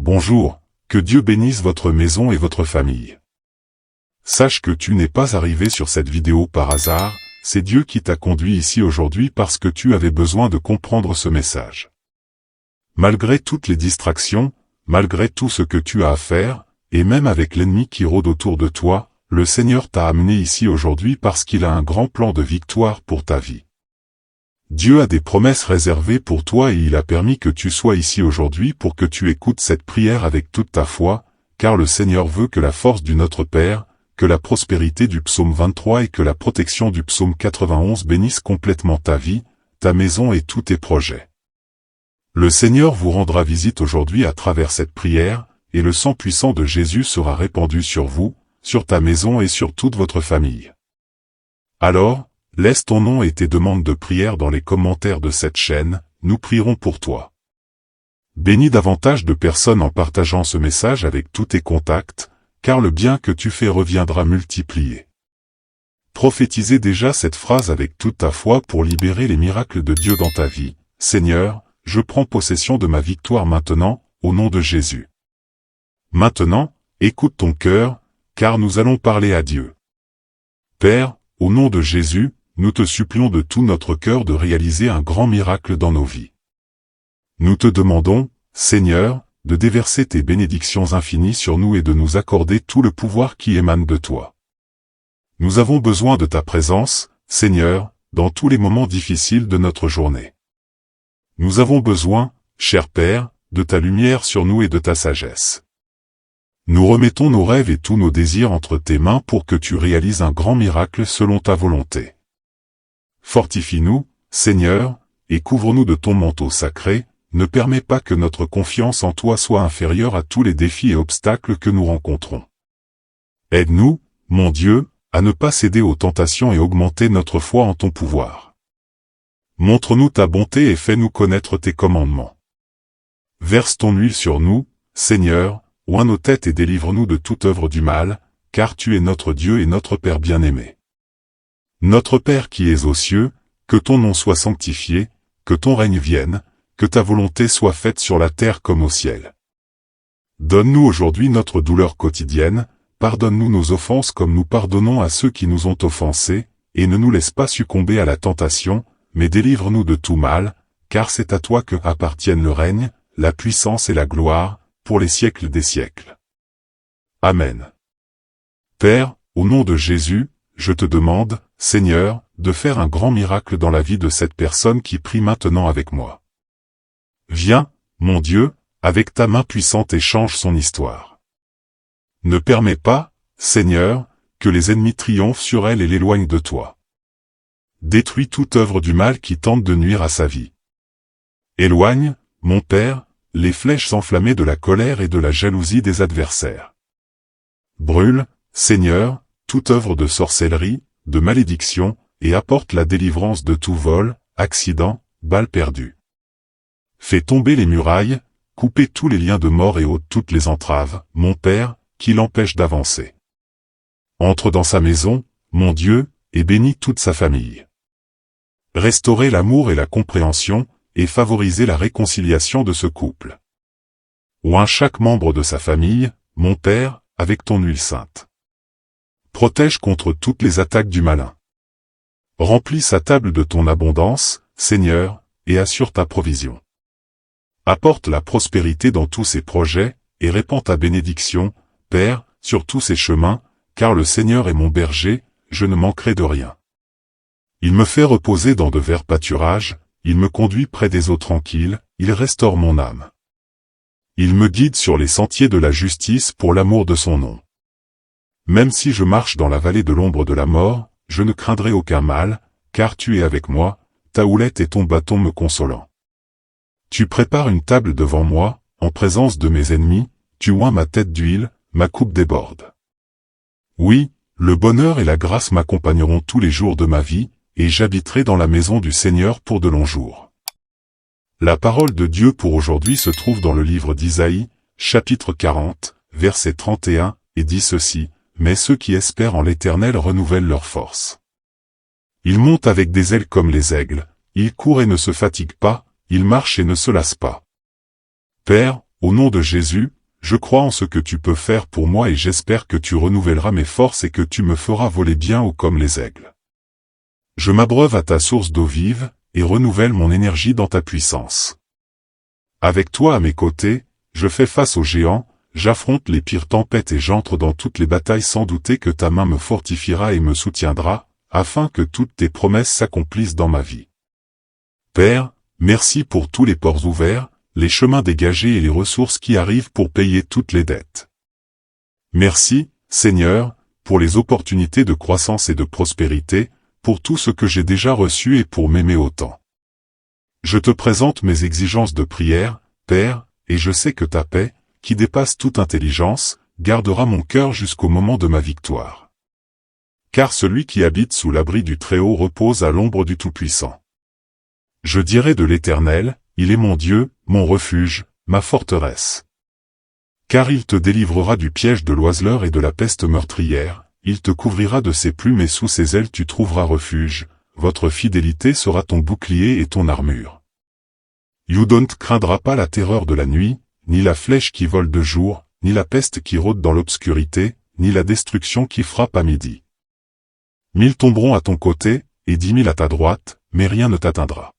Bonjour, que Dieu bénisse votre maison et votre famille. Sache que tu n'es pas arrivé sur cette vidéo par hasard, c'est Dieu qui t'a conduit ici aujourd'hui parce que tu avais besoin de comprendre ce message. Malgré toutes les distractions, malgré tout ce que tu as à faire, et même avec l'ennemi qui rôde autour de toi, le Seigneur t'a amené ici aujourd'hui parce qu'il a un grand plan de victoire pour ta vie. Dieu a des promesses réservées pour toi et il a permis que tu sois ici aujourd'hui pour que tu écoutes cette prière avec toute ta foi, car le Seigneur veut que la force du Notre Père, que la prospérité du psaume 23 et que la protection du psaume 91 bénissent complètement ta vie, ta maison et tous tes projets. Le Seigneur vous rendra visite aujourd'hui à travers cette prière, et le sang puissant de Jésus sera répandu sur vous, sur ta maison et sur toute votre famille. Alors, laisse ton nom et tes demandes de prière dans les commentaires de cette chaîne, nous prierons pour toi. Bénis davantage de personnes en partageant ce message avec tous tes contacts, car le bien que tu fais reviendra multiplié. Prophétisez déjà cette phrase avec toute ta foi pour libérer les miracles de Dieu dans ta vie. Seigneur, je prends possession de ma victoire maintenant, au nom de Jésus. Maintenant, écoute ton cœur, car nous allons parler à Dieu. Père, au nom de Jésus, nous te supplions de tout notre cœur de réaliser un grand miracle dans nos vies. Nous te demandons, Seigneur, de déverser tes bénédictions infinies sur nous et de nous accorder tout le pouvoir qui émane de toi. Nous avons besoin de ta présence, Seigneur, dans tous les moments difficiles de notre journée. Nous avons besoin, cher Père, de ta lumière sur nous et de ta sagesse. Nous remettons nos rêves et tous nos désirs entre tes mains pour que tu réalises un grand miracle selon ta volonté. Fortifie-nous, Seigneur, et couvre-nous de ton manteau sacré, ne permets pas que notre confiance en toi soit inférieure à tous les défis et obstacles que nous rencontrons. Aide-nous, mon Dieu, à ne pas céder aux tentations et augmenter notre foi en ton pouvoir. Montre-nous ta bonté et fais-nous connaître tes commandements. Verse ton huile sur nous, Seigneur, oins nos têtes et délivre-nous de toute œuvre du mal, car tu es notre Dieu et notre Père bien-aimé. Notre Père qui es aux cieux, que ton nom soit sanctifié, que ton règne vienne, que ta volonté soit faite sur la terre comme au ciel. Donne-nous aujourd'hui notre douleur quotidienne, pardonne-nous nos offenses comme nous pardonnons à ceux qui nous ont offensés, et ne nous laisse pas succomber à la tentation, mais délivre-nous de tout mal, car c'est à toi que appartiennent le règne, la puissance et la gloire, pour les siècles des siècles. Amen. Père, au nom de Jésus, je te demande, Seigneur, de faire un grand miracle dans la vie de cette personne qui prie maintenant avec moi. Viens, mon Dieu, avec ta main puissante et change son histoire. Ne permets pas, Seigneur, que les ennemis triomphent sur elle et l'éloignent de toi. Détruis toute œuvre du mal qui tente de nuire à sa vie. Éloigne, mon Père, les flèches enflammées de la colère et de la jalousie des adversaires. Brûle, Seigneur, toute œuvre de sorcellerie, de malédiction, et apporte la délivrance de tout vol, accident, balle perdue. Fais tomber les murailles, coupez tous les liens de mort et ôte toutes les entraves, mon Père, qui l'empêchent d'avancer. Entre dans sa maison, mon Dieu, et bénis toute sa famille. Restaurez l'amour et la compréhension, et favoriser la réconciliation de ce couple. Oins chaque membre de sa famille, mon Père, avec ton huile sainte. Protège contre toutes les attaques du malin. Remplis sa table de ton abondance, Seigneur, et assure ta provision. Apporte la prospérité dans tous ses projets, et répands ta bénédiction, Père, sur tous ses chemins, car le Seigneur est mon berger, je ne manquerai de rien. Il me fait reposer dans de verts pâturages, il me conduit près des eaux tranquilles, il restaure mon âme. Il me guide sur les sentiers de la justice pour l'amour de son nom. Même si je marche dans la vallée de l'ombre de la mort, je ne craindrai aucun mal, car tu es avec moi, ta houlette et ton bâton me consolant. Tu prépares une table devant moi, en présence de mes ennemis, tu oins ma tête d'huile, ma coupe déborde. Oui, le bonheur et la grâce m'accompagneront tous les jours de ma vie, et j'habiterai dans la maison du Seigneur pour de longs jours. La parole de Dieu pour aujourd'hui se trouve dans le livre d'Isaïe, chapitre 40, versets 31, et dit ceci, « Mais ceux qui espèrent en l'Éternel renouvellent leur force. Ils montent avec des ailes comme les aigles, ils courent et ne se fatiguent pas, ils marchent et ne se lassent pas. » Père, au nom de Jésus, je crois en ce que tu peux faire pour moi et j'espère que tu renouvelleras mes forces et que tu me feras voler bien haut comme les aigles. Je m'abreuve à ta source d'eau vive, et renouvelle mon énergie dans ta puissance. Avec toi à mes côtés, je fais face aux géants, j'affronte les pires tempêtes et j'entre dans toutes les batailles sans douter que ta main me fortifiera et me soutiendra, afin que toutes tes promesses s'accomplissent dans ma vie. Père, merci pour tous les ports ouverts, les chemins dégagés et les ressources qui arrivent pour payer toutes les dettes. Merci, Seigneur, pour les opportunités de croissance et de prospérité, pour tout ce que j'ai déjà reçu et pour m'aimer autant. Je te présente mes exigences de prière, Père, et je sais que ta paix, qui dépasse toute intelligence, gardera mon cœur jusqu'au moment de ma victoire. Car celui qui habite sous l'abri du Très-Haut repose à l'ombre du Tout-Puissant. Je dirai de l'Éternel, il est mon Dieu, mon refuge, ma forteresse. Car il te délivrera du piège de l'oiseleur et de la peste meurtrière, il te couvrira de ses plumes et sous ses ailes tu trouveras refuge, votre fidélité sera ton bouclier et ton armure. You ne craindra pas la terreur de la nuit, ni la flèche qui vole de jour, ni la peste qui rôde dans l'obscurité, ni la destruction qui frappe à midi. 1000 tomberont à ton côté, et 10 000 à ta droite, mais rien ne t'atteindra.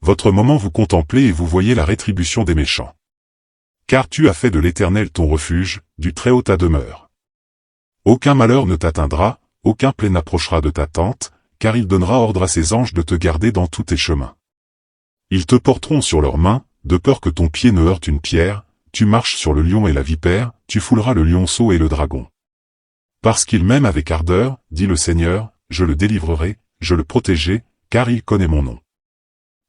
Votre moment vous contemplez et vous voyez la rétribution des méchants. Car tu as fait de l'Éternel ton refuge, du Très-Haut ta demeure. Aucun malheur ne t'atteindra, aucun plaie n'approchera de ta tente, car il donnera ordre à ses anges de te garder dans tous tes chemins. Ils te porteront sur leurs mains, de peur que ton pied ne heurte une pierre, tu marches sur le lion et la vipère, tu fouleras le lionceau et le dragon. Parce qu'il m'aime avec ardeur, dit le Seigneur, je le délivrerai, je le protégerai, car il connaît mon nom.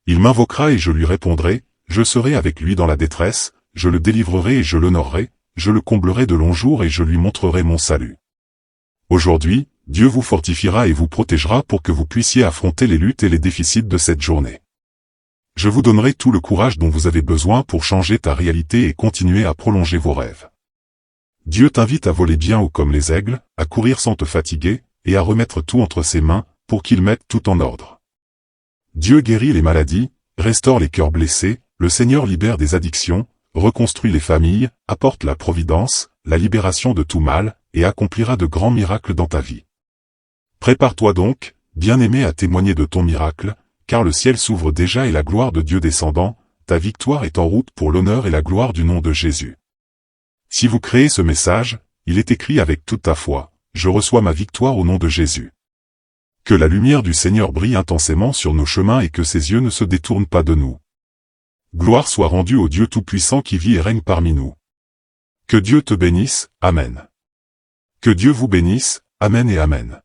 Il m'invoquera et je lui répondrai, je serai avec lui dans la détresse, je le délivrerai et je l'honorerai, je le comblerai de longs jours et je lui montrerai mon salut. Aujourd'hui, Dieu vous fortifiera et vous protégera pour que vous puissiez affronter les luttes et les déficits de cette journée. Je vous donnerai tout le courage dont vous avez besoin pour changer ta réalité et continuer à prolonger vos rêves. Dieu t'invite à voler bien haut comme les aigles, à courir sans te fatiguer, et à remettre tout entre ses mains, pour qu'il mette tout en ordre. Dieu guérit les maladies, restaure les cœurs blessés, le Seigneur libère des addictions, reconstruit les familles, apporte la providence, la libération de tout mal, et accomplira de grands miracles dans ta vie. Prépare-toi donc, bien-aimé, à témoigner de ton miracle, car le ciel s'ouvre déjà et la gloire de Dieu descendant, ta victoire est en route pour l'honneur et la gloire du nom de Jésus. Si vous créez ce message, il est écrit avec toute ta foi, je reçois ma victoire au nom de Jésus. Que la lumière du Seigneur brille intensément sur nos chemins et que ses yeux ne se détournent pas de nous. Gloire soit rendue au Dieu Tout-Puissant qui vit et règne parmi nous. Que Dieu te bénisse, Amen. Que Dieu vous bénisse, Amen et Amen.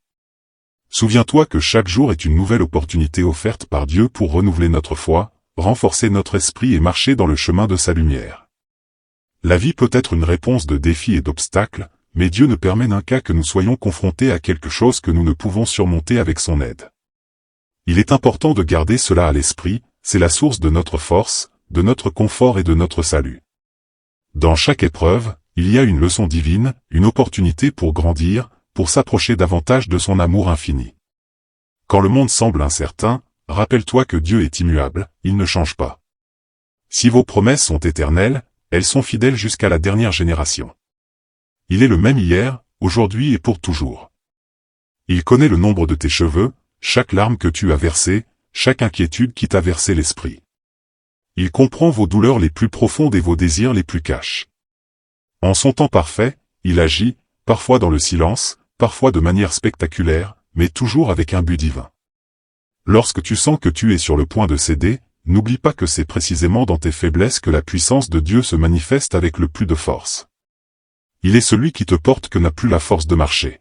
Souviens-toi que chaque jour est une nouvelle opportunité offerte par Dieu pour renouveler notre foi, renforcer notre esprit et marcher dans le chemin de sa lumière. La vie peut être une réponse de défis et d'obstacles, mais Dieu ne permet d'un cas que nous soyons confrontés à quelque chose que nous ne pouvons surmonter avec son aide. Il est important de garder cela à l'esprit, c'est la source de notre force, de notre confort et de notre salut. Dans chaque épreuve, il y a une leçon divine, une opportunité pour grandir, pour s'approcher davantage de son amour infini. Quand le monde semble incertain, rappelle-toi que Dieu est immuable, il ne change pas. Si vos promesses sont éternelles, elles sont fidèles jusqu'à la dernière génération. Il est le même hier, aujourd'hui et pour toujours. Il connaît le nombre de tes cheveux, chaque larme que tu as versée, chaque inquiétude qui t'a versé l'esprit. Il comprend vos douleurs les plus profondes et vos désirs les plus cachés. En son temps parfait, il agit, parfois dans le silence, parfois de manière spectaculaire, mais toujours avec un but divin. Lorsque tu sens que tu es sur le point de céder, n'oublie pas que c'est précisément dans tes faiblesses que la puissance de Dieu se manifeste avec le plus de force. Il est celui qui te porte que n'a plus la force de marcher.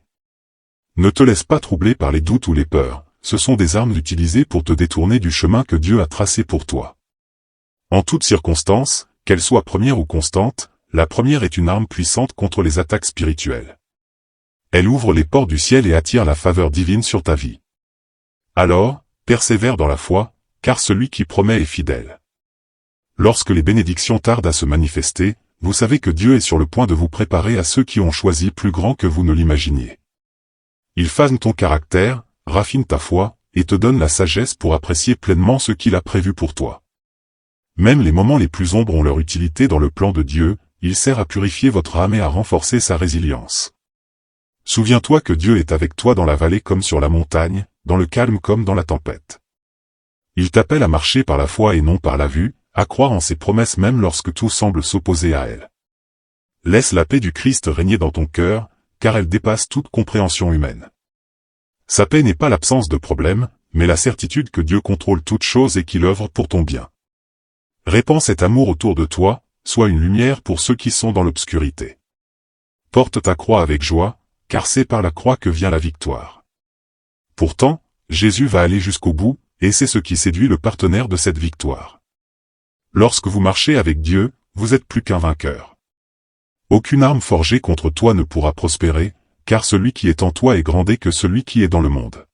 Ne te laisse pas troubler par les doutes ou les peurs, ce sont des armes utilisées pour te détourner du chemin que Dieu a tracé pour toi. En toutes circonstances, qu'elles soient premières ou constantes, la première est une arme puissante contre les attaques spirituelles. Elle ouvre les portes du ciel et attire la faveur divine sur ta vie. Alors, persévère dans la foi, car celui qui promet est fidèle. Lorsque les bénédictions tardent à se manifester, vous savez que Dieu est sur le point de vous préparer à ceux qui ont choisi plus grand que vous ne l'imaginiez. Il façonne ton caractère, raffine ta foi, et te donne la sagesse pour apprécier pleinement ce qu'il a prévu pour toi. Même les moments les plus sombres ont leur utilité dans le plan de Dieu, il sert à purifier votre âme et à renforcer sa résilience. Souviens-toi que Dieu est avec toi dans la vallée comme sur la montagne, dans le calme comme dans la tempête. Il t'appelle à marcher par la foi et non par la vue, à croire en ses promesses même lorsque tout semble s'opposer à elles. Laisse la paix du Christ régner dans ton cœur, car elle dépasse toute compréhension humaine. Sa paix n'est pas l'absence de problème, mais la certitude que Dieu contrôle toutes choses et qu'il œuvre pour ton bien. Répands cet amour autour de toi, sois une lumière pour ceux qui sont dans l'obscurité. Porte ta croix avec joie, car c'est par la croix que vient la victoire. Pourtant, Jésus va aller jusqu'au bout, et c'est ce qui séduit le partenaire de cette victoire. Lorsque vous marchez avec Dieu, vous êtes plus qu'un vainqueur. Aucune arme forgée contre toi ne pourra prospérer, car celui qui est en toi est grandé que celui qui est dans le monde.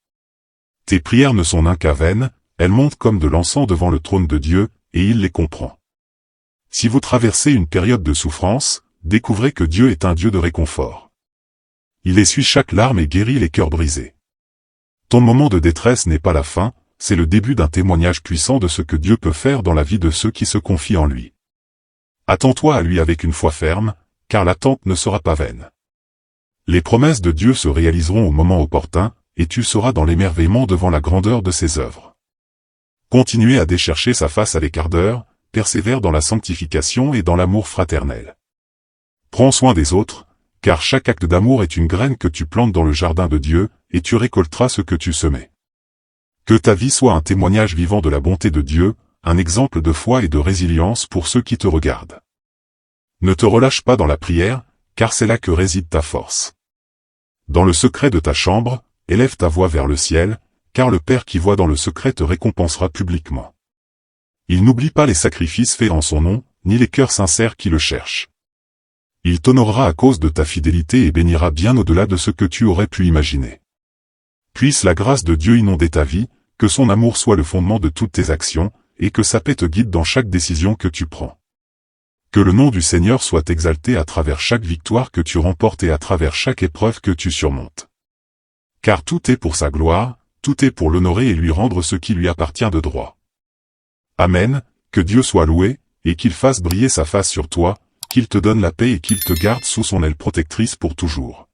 Tes prières ne sont qu'à vaines, elles montent comme de l'encens devant le trône de Dieu, et il les comprend. Si vous traversez une période de souffrance, découvrez que Dieu est un Dieu de réconfort. Il essuie chaque larme et guérit les cœurs brisés. Ton moment de détresse n'est pas la fin, c'est le début d'un témoignage puissant de ce que Dieu peut faire dans la vie de ceux qui se confient en lui. Attends-toi à lui avec une foi ferme, car l'attente ne sera pas vaine. Les promesses de Dieu se réaliseront au moment opportun, et tu seras dans l'émerveillement devant la grandeur de ses œuvres. Continuez à déchercher sa face avec ardeur, persévère dans la sanctification et dans l'amour fraternel. Prends soin des autres, car chaque acte d'amour est une graine que tu plantes dans le jardin de Dieu, et tu récolteras ce que tu semais. Que ta vie soit un témoignage vivant de la bonté de Dieu, un exemple de foi et de résilience pour ceux qui te regardent. Ne te relâche pas dans la prière, car c'est là que réside ta force. Dans le secret de ta chambre, élève ta voix vers le ciel, car le Père qui voit dans le secret te récompensera publiquement. Il n'oublie pas les sacrifices faits en son nom, ni les cœurs sincères qui le cherchent. Il t'honorera à cause de ta fidélité et bénira bien au-delà de ce que tu aurais pu imaginer. Puisse la grâce de Dieu inonder ta vie, que son amour soit le fondement de toutes tes actions, et que sa paix te guide dans chaque décision que tu prends. Que le nom du Seigneur soit exalté à travers chaque victoire que tu remportes et à travers chaque épreuve que tu surmontes. Car tout est pour sa gloire, tout est pour l'honorer et lui rendre ce qui lui appartient de droit. Amen, que Dieu soit loué, et qu'il fasse briller sa face sur toi, qu'il te donne la paix et qu'il te garde sous son aile protectrice pour toujours.